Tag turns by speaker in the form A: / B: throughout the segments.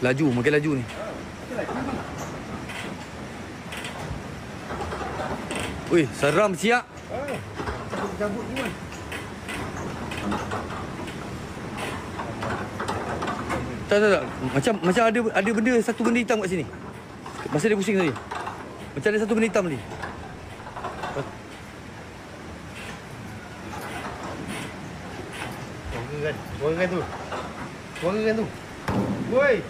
A: Laju, makin laju ni. Ui, seram siap.
B: Cabut ni, Man.
A: Tak. Macam ada benda, satu benda hitam kat sini. Masa dia pusing tadi. Macam ada satu benda hitam tadi.
B: Suara tu. Woi.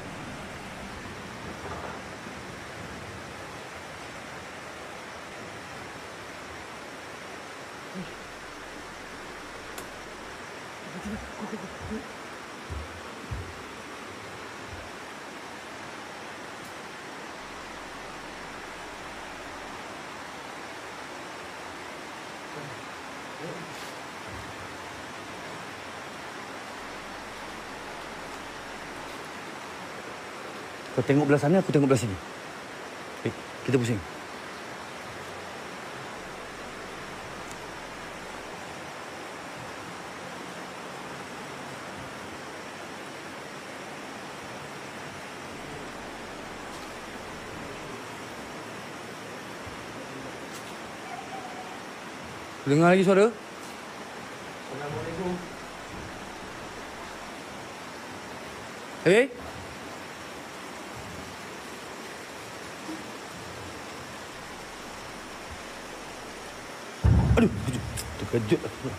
A: Kau tengok belah sana, aku tengok belah sini. Kita pusing. Dengar lagi suara?
B: Assalamualaikum.
A: Hey? Aduh, terkejut aku.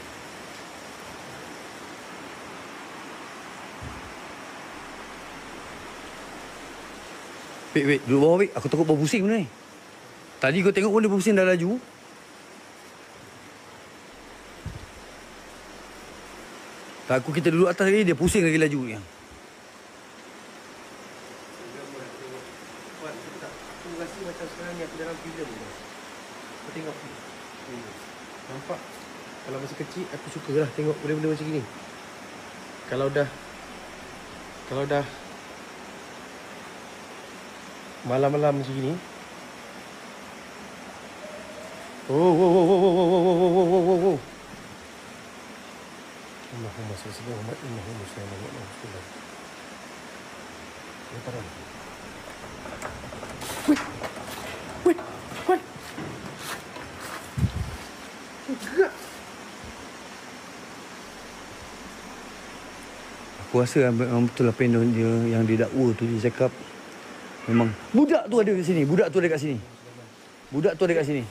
A: Wait, duduk bawah, wait. Aku takut berpusing benda ni. Tadi kau tengok pun dia berpusing dah laju. Takut kita duduk atas lagi, dia pusing lagi laju ni.
B: Aku rasa macam sekarang ni aku dalam filem ni. Kau tengok ni. Nampak? Kalau masa kecil aku sukalah tengok benda-benda macam gini. Kalau dah malam-malam macam gini. Oh. Allahumma salli ala Muhammad Allahumma salli ala Muhammad. Lepas ni. Wait. Gerak.
A: Aku rasa memang betul apa yang dia dakwa tu, dia cakap memang budak tu ada kat sini. Budak tu ada kat sini.